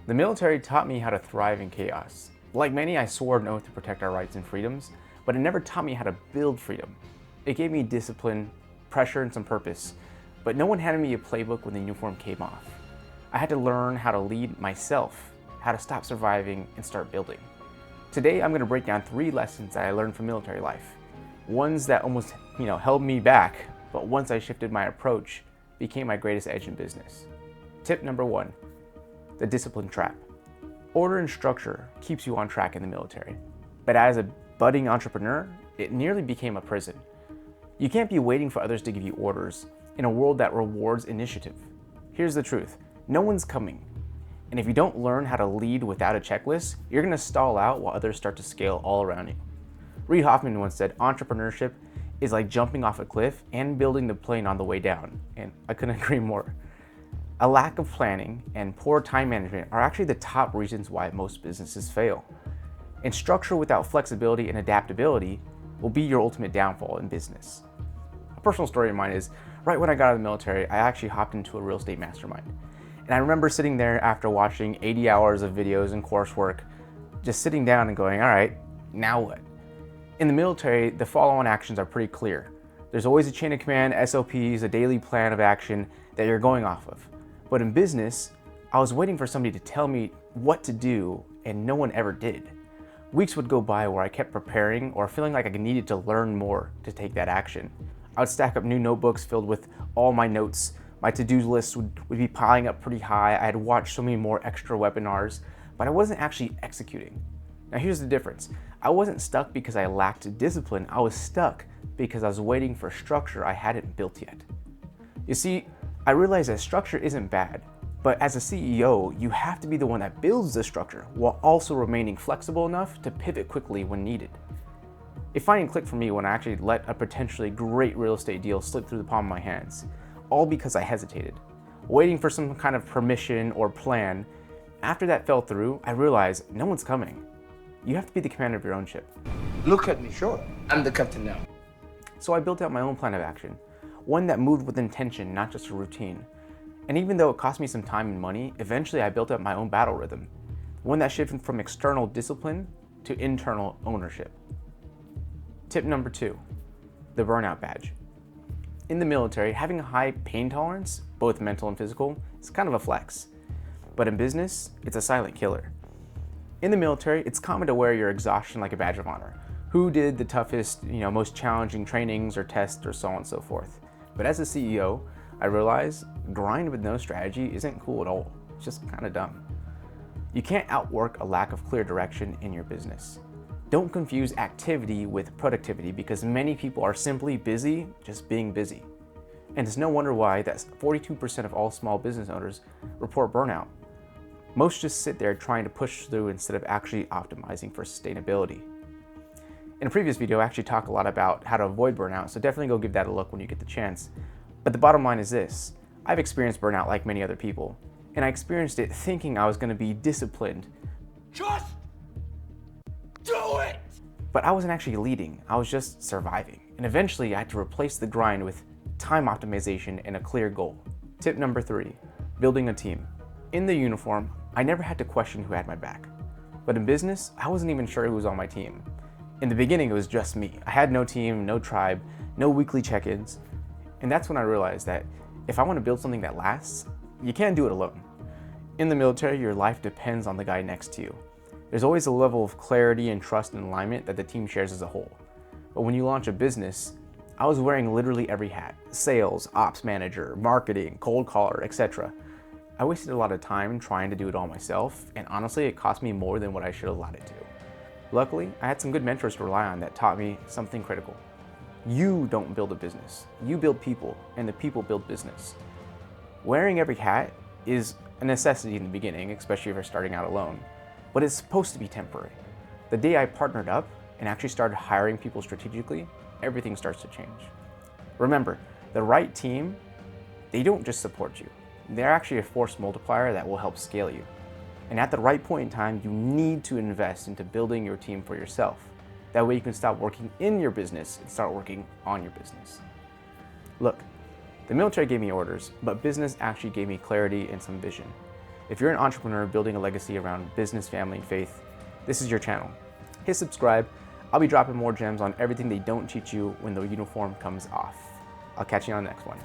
The military taught me how to thrive in chaos. Like many, I swore an oath to protect our rights and freedoms, but it never taught me how to build freedom. It gave me discipline, pressure, and some purpose, but no one handed me a playbook when the uniform came off. I had to learn how to lead myself, how to stop surviving and start building. Today, I'm going to break down 3 lessons that I learned from military life. Ones that almost, held me back, but once I shifted my approach, became my greatest edge in business. Tip number 1, the discipline trap. Order and structure keeps you on track in the military, but as a budding entrepreneur, it nearly became a prison. You can't be waiting for others to give you orders in a world that rewards initiative. Here's the truth, no one's coming. And if you don't learn how to lead without a checklist, you're gonna stall out while others start to scale all around you. Reid Hoffman once said, entrepreneurship is like jumping off a cliff and building the plane on the way down, and I couldn't agree more. A lack of planning and poor time management are actually the top reasons why most businesses fail. And structure without flexibility and adaptability will be your ultimate downfall in business. A personal story of mine is, right when I got out of the military, I actually hopped into a real estate mastermind. And I remember sitting there after watching 80 hours of videos and coursework, just sitting down and going, all right, now what? In the military, the follow-on actions are pretty clear. There's always a chain of command, SOPs, a daily plan of action that you're going off of. But in business, I was waiting for somebody to tell me what to do, and no one ever did. Weeks would go by where I kept preparing or feeling like I needed to learn more to take that action. I would stack up new notebooks filled with all my notes. My to-do list would be piling up pretty high. I had watched so many more extra webinars, but I wasn't actually executing. Now here's the difference. I wasn't stuck because I lacked discipline. I was stuck because I was waiting for structure I hadn't built yet. You see, I realized that structure isn't bad, but as a CEO, you have to be the one that builds the structure while also remaining flexible enough to pivot quickly when needed. It finally clicked for me when I actually let a potentially great real estate deal slip through the palm of my hands, all because I hesitated, waiting for some kind of permission or plan. After that fell through, I realized no one's coming. You have to be the commander of your own ship. Look at me, sure, I'm the captain now. So I built out my own plan of action, one that moved with intention, not just a routine. And even though it cost me some time and money, eventually I built up my own battle rhythm, one that shifted from external discipline to internal ownership. Tip number 2, the Burnout Badge. In the military, having a high pain tolerance, both mental and physical, is kind of a flex. But in business, it's a silent killer. In the military, it's common to wear your exhaustion like a badge of honor. Who did the toughest, most challenging trainings or tests or so on and so forth. But as a CEO, I realized grind with no strategy isn't cool at all. It's just kind of dumb. You can't outwork a lack of clear direction in your business. Don't confuse activity with productivity because many people are simply busy just being busy. And it's no wonder why that 42% of all small business owners report burnout. Most just sit there trying to push through instead of actually optimizing for sustainability. In a previous video, I actually talk a lot about how to avoid burnout, so definitely go give that a look when you get the chance. But the bottom line is this, I've experienced burnout like many other people, and I experienced it thinking I was gonna be disciplined. Just do it! But I wasn't actually leading, I was just surviving. And eventually I had to replace the grind with time optimization and a clear goal. Tip number 3, building a team. In the uniform, I never had to question who had my back. But in business, I wasn't even sure who was on my team. In the beginning, it was just me. I had no team, no tribe, no weekly check-ins. And that's when I realized that if I want to build something that lasts, you can't do it alone. In the military, your life depends on the guy next to you. There's always a level of clarity and trust and alignment that the team shares as a whole. But when you launch a business, I was wearing literally every hat: sales, ops manager, marketing, cold caller, etc. I wasted a lot of time trying to do it all myself, and honestly, it cost me more than what I should have allowed it to. Luckily, I had some good mentors to rely on that taught me something critical. You don't build a business, you build people, and the people build business. Wearing every hat is a necessity in the beginning, especially if you're starting out alone, but it's supposed to be temporary. The day I partnered up and actually started hiring people strategically, everything starts to change. Remember, the right team, they don't just support you. They're actually a force multiplier that will help scale you. And at the right point in time, you need to invest into building your team for yourself. That way you can stop working in your business and start working on your business. Look, the military gave me orders, but business actually gave me clarity and some vision. If you're an entrepreneur building a legacy around business, family, and faith, this is your channel. Hit subscribe. I'll be dropping more gems on everything they don't teach you when the uniform comes off. I'll catch you on the next one.